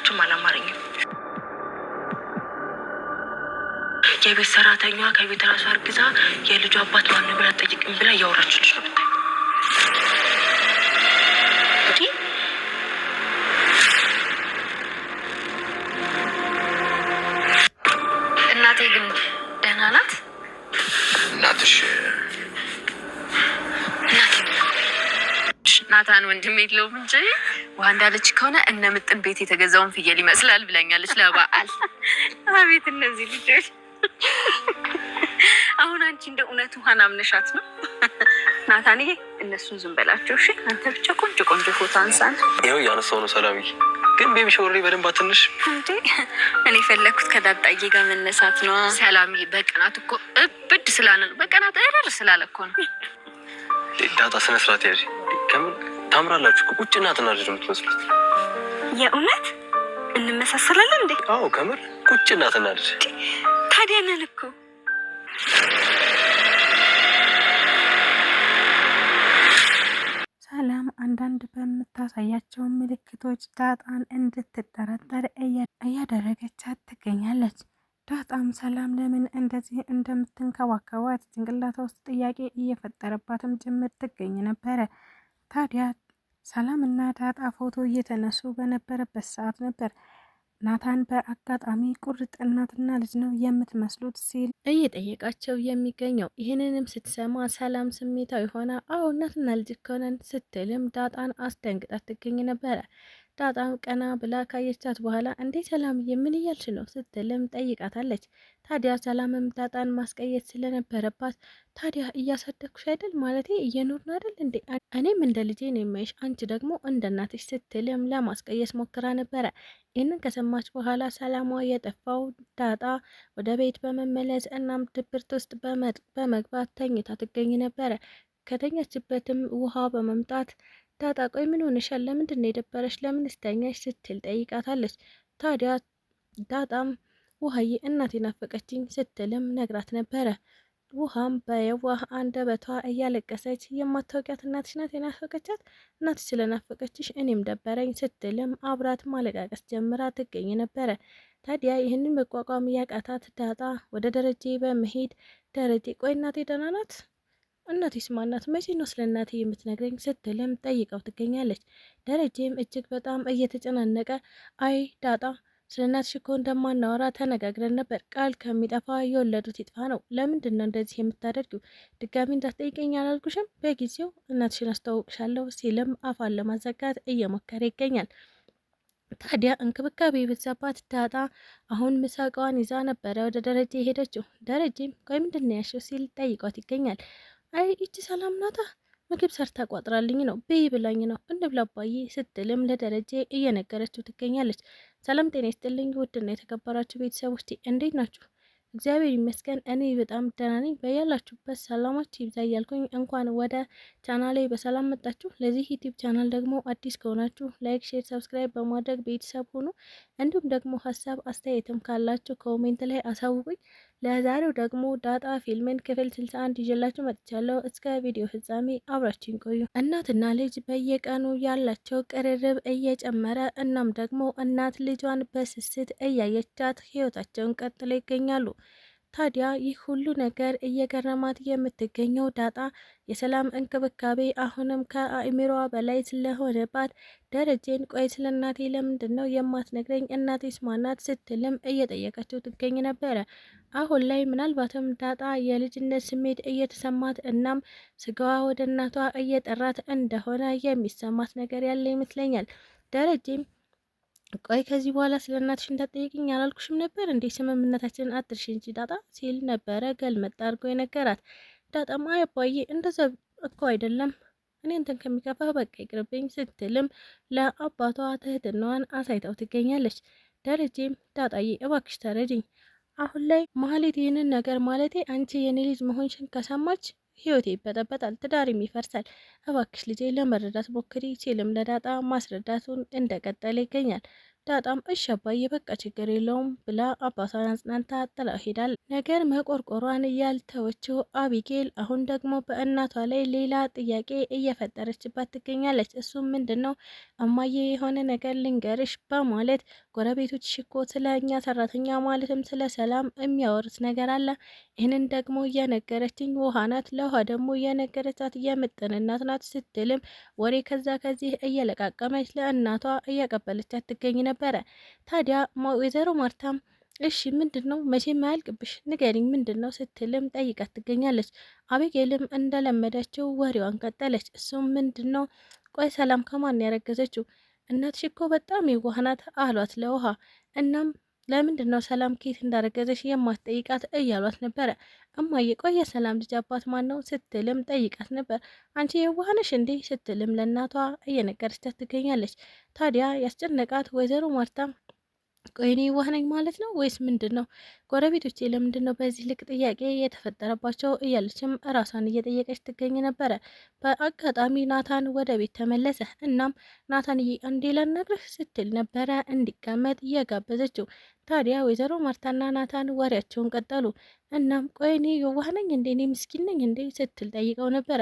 ብታወራችም አላማረኝም። የቤት ሰራተኛዋ ከቤት ራሷ አርግዛ የልጁ አባት ማን ብላ ጠይቅም ብላ እያወራችልሽ ነው ብታይ። እናቴ ግን ደህና ናት? እናትሽ ናታን ወንድም የለውም እንጂ ውሃ እንዳለች ከሆነ እነ ምጥን ቤት የተገዛውን ፍየል ይመስላል ብላኛለች ለበዓል። አቤት እነዚህ ልጆች! አሁን አንቺ እንደ እውነት ውሃን አምነሻት ነው? ናታንዬ እነሱን ዝም በላቸው እሺ። አንተ ብቻ ቆንጆ ቆንጆ ፎቶ አንሳን። ይኸው እያነሳው ነው። ሰላምዬ ግን ቤቢ ሾሪ በደንብ አትንሽ እንዴ? እኔ ፈለኩት ከዳጣዬ ጋር መነሳት ነው። ሰላምዬ በቀናት እኮ እብድ ስላለ ነው። በቀናት እረር ስላለ እኮ ነው። ዳጣ ስነ ስርዓት ያዥ። ከምን ታምራላችሁ እኮ ቁጭ እናትና ልጅ የምትመስሉት። የእውነት እንመሳሰላለን እንዴ? አዎ ከምር ቁጭ እናትና ልጅ። ታዲያ ነን እኮ። ሰላም አንዳንድ በምታሳያቸው ምልክቶች ዳጣን እንድትጠረጠር እያደረገቻት ትገኛለች። ዳጣም ሰላም ለምን እንደዚህ እንደምትንከባከባት ጭንቅላቷ ውስጥ ጥያቄ እየፈጠረባትም ጭምር ትገኝ ነበረ። ታዲያ ሰላም እና ዳጣ ፎቶ እየተነሱ በነበረበት ሰዓት ነበር ናታን በአጋጣሚ ቁርጥ እናትና ልጅ ነው የምትመስሉት ሲል እየጠየቃቸው የሚገኘው። ይህንንም ስትሰማ ሰላም ስሜታዊ ሆና አዎ እናትና ልጅ ከሆነን ስትልም ዳጣን አስደንግጣት ትገኝ ነበረ። ዳጣም ቀና ብላ ካየቻት በኋላ እንዴ ሰላምዬ ምን እያልሽ ነው ስትልም ጠይቃታለች። ታዲያ ሰላምም ዳጣን ማስቀየት ስለነበረባት ታዲያ እያሳደግኩሽ አይደል ማለቴ እየኖርን አይደል እንዴ እኔም እንደ ልጄ ነው የማይሽ አንቺ ደግሞ እንደ እናትሽ ስትልም ለማስቀየስ ሞክራ ነበረ። ይህንን ከሰማች በኋላ ሰላሟ የጠፋው ዳጣ ወደ ቤት በመመለስ እናም ድብርት ውስጥ በመግባት ተኝታ ትገኝ ነበረ። ከተኛችበትም ውሃ በመምጣት ዳጣ ቆይ ምን ሆነሻል? ለምንድን ነው የደበረሽ? ለምን ስተኛሽ? ስትል ጠይቃታለች። ታዲያ ዳጣም ውሃዬ እናቴ ናፈቀችኝ ስትልም ነግራት ነበረ። ውሃም በየዋህ አንደበቷ እያለቀሰች የማታውቂያት እናትሽ ናት የናፈቀቻት፣ እናትሽ ስለናፈቀችሽ እኔም ደበረኝ ስትልም አብራት ማለቃቀስ ጀምራ ትገኝ ነበረ። ታዲያ ይህንን መቋቋም ያቃታት ዳጣ ወደ ደረጀ በመሄድ ደረጀ ቆይ እናቴ ደህና ናት? እናቴስ ማናት? መቼ ነው ስለ እናቴ የምትነግረኝ? ስትልም ጠይቀው ትገኛለች። ደረጀም እጅግ በጣም እየተጨናነቀ አይ ዳጣ ስለ እናትሽ እኮ እንደማናወራ ተነጋግረን ነበር። ቃል ከሚጠፋ የወለዱት ይጥፋ ነው። ለምንድን ነው እንደዚህ የምታደርጊው? ድጋሚ እንዳትጠይቀኝ አላልኩሽም? በጊዜው እናትሽን አስተዋውቅሻለሁ ሲልም አፋን ለማዘጋት እየሞከረ ይገኛል። ታዲያ እንክብካቤ የበዛባት ዳጣ አሁን ምሳቃዋን ይዛ ነበረ ወደ ደረጀ የሄደችው። ደረጀም ቆይ ምንድን ነው ያልሽው ሲል ጠይቋት ይገኛል። አይ ይቺ ሰላም ናታ ምግብ ሰርታ ቋጥራልኝ ነው ብይ ብላኝ ነው እንብላ አባዬ ስትልም ለደረጀ እየነገረችው ትገኛለች። ሰላም ጤና ይስጥልኝ ውድና የተከበራችሁ ቤተሰቦች እንዴት ናችሁ? እግዚአብሔር ይመስገን እኔ በጣም ደህና ነኝ። በያላችሁበት ሰላማችሁ ይብዛ እያልኩኝ እንኳን ወደ ቻናሌ በሰላም መጣችሁ። ለዚህ ዩቲዩብ ቻናል ደግሞ አዲስ ከሆናችሁ ላይክ፣ ሼር፣ ሰብስክራይብ በማድረግ ቤተሰብ ሁኑ። እንዲሁም ደግሞ ሀሳብ አስተያየትም ካላችሁ ኮሜንት ላይ አሳውቁኝ። ለዛሬው ደግሞ ዳጣ ፊልምን ክፍል 61 ይዤላችሁ መጥቻለሁ። እስከ ቪዲዮ ፍጻሜ አብራችሁን ቆዩ። እናትና ልጅ በየቀኑ ያላቸው ቅርርብ እየጨመረ እናም ደግሞ እናት ልጇን በስስት እያየቻት ህይወታቸውን ቀጥለው ይገኛሉ። ታዲያ ይህ ሁሉ ነገር እየገረማት የምትገኘው ዳጣ የሰላም እንክብካቤ አሁንም ከአእምሮዋ በላይ ስለሆነባት ደረጀን ቆይ ስለ እናቴ ለምንድን ነው የማትነግረኝ? እናቴስ ማናት? ስትልም እየጠየቀችው ትገኝ ነበረ። አሁን ላይ ምናልባትም ዳጣ የልጅነት ስሜት እየተሰማት እናም ስጋዋ ወደ እናቷ እየጠራት እንደሆነ የሚሰማት ነገር ያለ ይመስለኛል። ደረጀም ቆይ ከዚህ በኋላ ስለ እናትሽ እንዳትጠይቅኝ አላልኩሽም ነበር እንዴ? ስምምነታችንን አትርሽ እንጂ ዳጣ ሲል ነበረ ገልመጥ አድርጎ የነገራት። ዳጣም አይ አባዬ እንደዛ እኮ አይደለም እኔ እንትን ከሚከፋህ በቃ ይቅርብኝ ስትልም ለአባቷ ትህትናዋን አሳይታው ትገኛለች። ደረጀም ዳጣዬ እባክሽ ተረጅኝ፣ አሁን ላይ ማህሌት ይህንን ነገር ማለቴ አንቺ የኔ ልጅ መሆንሽን ከሰማች ህይወቴ ይበጠበጣል፣ ትዳሬም ይፈርሳል። እባክሽ ልጄ ለመረዳት ሞክሪ ሲልም ለዳጣ ማስረዳቱን እንደቀጠለ ይገኛል። ዳጣም እሺ አባዬ በቃ ችግር የለውም ብላ አባቷን አጽናንታ ጥላ ሄዳል። ነገር መቆርቆሯን ያልተወችው አቢጌል አሁን ደግሞ በእናቷ ላይ ሌላ ጥያቄ እየፈጠረችባት ትገኛለች። እሱም ምንድን ነው? እማዬ የሆነ ነገር ልንገርሽ በማለት ጎረቤቶች እኮ ስለ እኛ ሰራተኛ ማለትም ስለ ሰላም የሚያወሩት ነገር አለ። ይህንን ደግሞ እየነገረችኝ ውሃ ናት፣ ለውሃ ደግሞ እየነገረቻት የምጥን እናት ናት ስትልም ወሬ ከዛ ከዚህ እየለቃቀመች ለእናቷ እያቀበለቻት ትገኝ ነበረ። ታዲያ ወይዘሮ ማርታም እሺ ምንድን ነው መቼም አያልቅብሽ ንገሪኝ ምንድን ነው ስትልም ጠይቃት ትገኛለች። አቢጌልም እንደለመደችው ወሬዋን ቀጠለች። እሱም ምንድን ነው ቆይ ሰላም ከማን ያረገዘችው? እናትሽ እኮ በጣም የዋህ ናት አሏት ለውሃ። እናም ለምንድን ነው ሰላም ኬት እንዳረገዘች የማትጠይቃት እያሏት ነበረ። እማዬ ቆይ የሰላም ልጅ አባት ማን ነው ስትልም ጠይቃት ነበር። አንቺ የዋህ ነሽ እንዴ ስትልም ለእናቷ እየነገረቻት ትገኛለች። ታዲያ ያስጨነቃት ወይዘሮ ማርታ ቆይ እኔ የዋህ ነኝ ማለት ነው ወይስ ምንድን ነው? ጎረቤቶቼ ለምንድን ነው በዚህ ልክ ጥያቄ የተፈጠረባቸው? እያለችም ራሷን እየጠየቀች ትገኝ ነበረ። በአጋጣሚ ናታን ወደ ቤት ተመለሰ። እናም ናታንዬ አንዴ ላናግርህ ስትል ነበረ እንዲቀመጥ እየጋበዘችው። ታዲያ ወይዘሮ ማርታና ናታን ወሬያቸውን ቀጠሉ። እናም ቆይ እኔ የዋህ ነኝ እንዴ እኔ ምስኪን ነኝ እንዴ ስትል ጠይቀው ነበረ።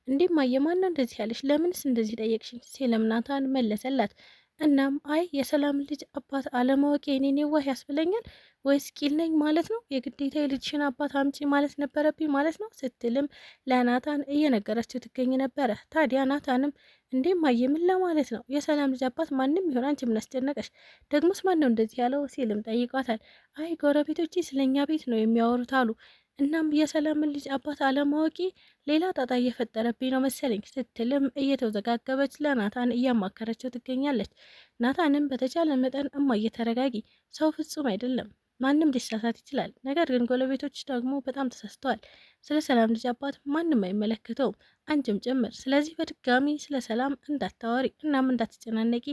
እንዴም አየማን ነው እንደዚህ ያለሽ? ለምንስ እንደዚህ ጠየቅሽኝ? ሲልም ናታን መለሰላት። እናም አይ የሰላም ልጅ አባት አለማወቅ የኔን የዋህ ያስብለኛል ወይስ ቂል ነኝ ማለት ነው? የግዴታ የልጅሽን አባት አምጪ ማለት ነበረብኝ ማለት ነው ስትልም ለናታን እየነገረችው ትገኝ ነበረ። ታዲያ ናታንም እንዴም አየ ምን ለማለት ነው? የሰላም ልጅ አባት ማንም ይሆን አንቺ ምን አስጨነቀሽ? ደግሞስ ማን ነው እንደዚህ ያለው ሲልም ጠይቋታል። አይ ጎረቤቶቼ ስለኛ ቤት ነው የሚያወሩት አሉ። እናም የሰላምን ልጅ አባት አለማወቂ ሌላ ጣጣ እየፈጠረብኝ ነው መሰለኝ ስትልም እየተወዘጋገበች ለናታን እያማከረችው ትገኛለች። ናታንም በተቻለ መጠን እማዬ ተረጋጊ፣ ሰው ፍጹም አይደለም፣ ማንም ሊሳሳት ይችላል። ነገር ግን ጎረቤቶች ደግሞ በጣም ተሳስተዋል። ስለ ሰላም ልጅ አባት ማንም አይመለከተውም፣ አንቺም ጭምር። ስለዚህ በድጋሚ ስለ ሰላም እንዳታወሪ እናም እንዳትጨናነቂ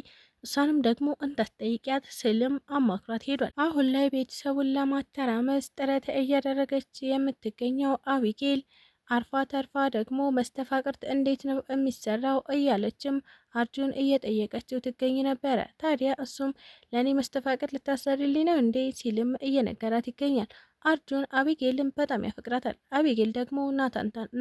እሷንም ደግሞ እንዳትጠይቂያት ስልም አማክሯት ሄዷል። አሁን ላይ ቤተሰቡን ለማተራመስ ጥረት እያደረገች የምትገኘው አቢጌል አርፋ ተርፋ ደግሞ መስተፋቅር እንዴት ነው የሚሰራው እያለችም አርጁን እየጠየቀችው ትገኝ ነበረ። ታዲያ እሱም ለእኔ መስተፋቅር ልታሰሪልኝ ነው እንዴ ሲልም እየነገራት ይገኛል። አርጁን አቢጌልን በጣም ያፈቅራታል። አቢጌል ደግሞ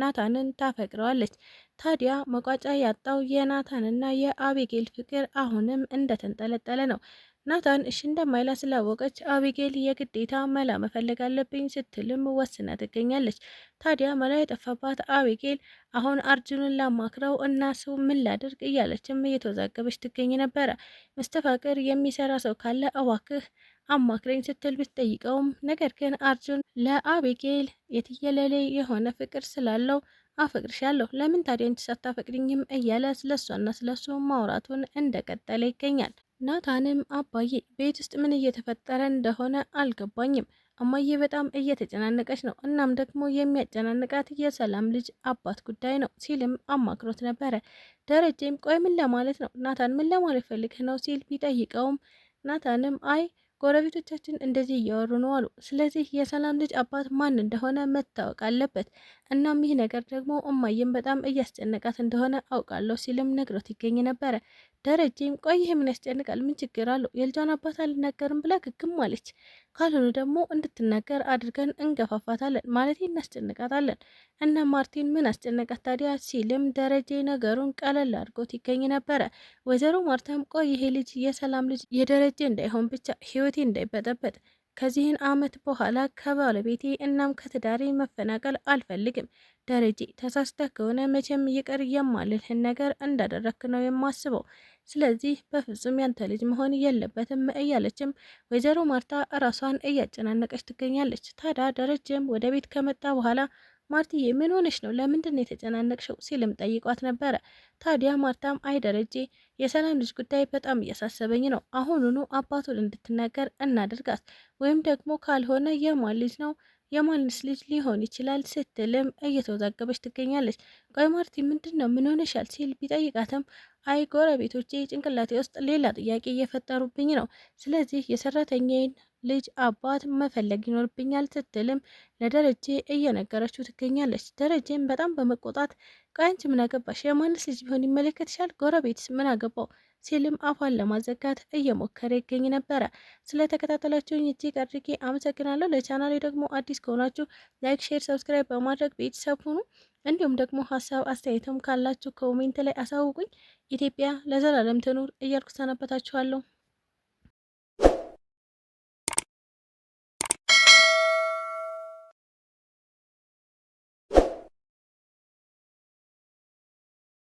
ናታንን ታፈቅረዋለች። ታዲያ መቋጫ ያጣው የናታንና የአቢጌል ፍቅር አሁንም እንደተንጠለጠለ ነው። ናታን እሺ እንደማይላ ስላወቀች አቢጌል የግዴታ መላ መፈለግ አለብኝ ስትልም ወስና ትገኛለች። ታዲያ መላ የጠፋባት አቢጌል አሁን አርጁንን ላማክረው እናሱ ምን ላድርግ እያለችም እየተወዛገበች ትገኝ ነበረ። መስተፋቅር የሚሰራ ሰው ካለ እባክህ አማክረኝ ስትል ብትጠይቀውም ነገር ግን አርጁን ለአቢጌል የትየለሌ የሆነ ፍቅር ስላለው አፈቅርሻለሁ ለምን ታዲያ አንቺ ሳታፈቅሪኝም እያለ ስለሷና ስለሱ ማውራቱን እንደቀጠለ ይገኛል። ናታንም አባዬ ቤት ውስጥ ምን እየተፈጠረ እንደሆነ አልገባኝም፣ እማዬ በጣም እየተጨናነቀች ነው፣ እናም ደግሞ የሚያጨናንቃት የሰላም ልጅ አባት ጉዳይ ነው ሲልም አማክሮት ነበረ። ደረጀም ቆይ ምን ለማለት ነው ናታን ምን ለማለት ፈልገህ ነው ሲል ቢጠይቀውም ናታንም አይ ጎረቤቶቻችን እንደዚህ እያወሩ ነው አሉ። ስለዚህ የሰላም ልጅ አባት ማን እንደሆነ መታወቅ አለበት። እናም ይህ ነገር ደግሞ እማዬም በጣም እያስጨነቃት እንደሆነ አውቃለሁ ሲልም ነግሮት ይገኝ ነበረ። ደረጀም ቆይ ይህ ምን ያስጨንቃል? ምን ችግር አለው? የልጇን አባት አልናገርም ብላ ግግም አለች። ካልሆነ ደግሞ እንድትናገር አድርገን እንገፋፋታለን፣ ማለት እናስጨንቃታለን። እና ማርቲን ምን አስጨነቃት ታዲያ ሲልም ደረጀ ነገሩን ቀለል አድርጎት ይገኝ ነበረ። ወይዘሮ ማርታም ቆይ ይሄ ልጅ የሰላም ልጅ የደረጀ እንዳይሆን ብቻ ህይወቴ እንዳይበጠበጥ ከዚህን አመት በኋላ ከባለቤቴ እናም ከትዳሬ መፈናቀል አልፈልግም። ደረጀ ተሳስተህ ከሆነ መቼም ይቅር የማልልህን ነገር እንዳደረክ ነው የማስበው። ስለዚህ በፍጹም ያንተ ልጅ መሆን የለበትም እያለችም ወይዘሮ ማርታ እራሷን እያጨናነቀች ትገኛለች። ታዲያ ደረጀም ወደ ቤት ከመጣ በኋላ ማርትዬ ምን ሆነሽ ነው? ለምንድን ነው የተጨናነቅሽው? ሲልም ጠይቋት ነበረ። ታዲያ ማርታም አይ ደረጀ የሰላም ልጅ ጉዳይ በጣም እያሳሰበኝ ነው፣ አሁኑኑ አባቱን እንድትናገር እናደርጋት፣ ወይም ደግሞ ካልሆነ የማን ልጅ ነው የማንስ ልጅ ሊሆን ይችላል ስትልም እየተወዛገበች ትገኛለች። ቆይ ማርቲ ምንድን ነው ምን ሆነሻል? ሲል ቢጠይቃትም አይ ጎረቤቶቼ ጭንቅላቴ ውስጥ ሌላ ጥያቄ እየፈጠሩብኝ ነው፣ ስለዚህ የሰራተኛዬን ልጅ አባት መፈለግ ይኖርብኛል ስትልም ለደረጀ እየነገረችው ትገኛለች። ደረጀም በጣም በመቆጣት ቆይ አንቺ ምን አገባሽ? የማንስ ልጅ ቢሆን ይመለከትሻል? ጎረቤትስ ምን አገባው? ሲልም አፏን ለማዘጋት እየሞከረ ይገኝ ነበረ። ስለተከታተላችሁኝ እጅግ አድርጌ አመሰግናለሁ። ለቻናሌ ደግሞ አዲስ ከሆናችሁ ላይክ፣ ሼር፣ ሰብስክራይብ በማድረግ ቤተሰብ ሁኑ። እንዲሁም ደግሞ ሀሳብ አስተያየትም ካላችሁ ኮሜንት ላይ አሳውቁኝ። ኢትዮጵያ ለዘላለም ትኑር እያልኩ ሰናበታችኋለሁ።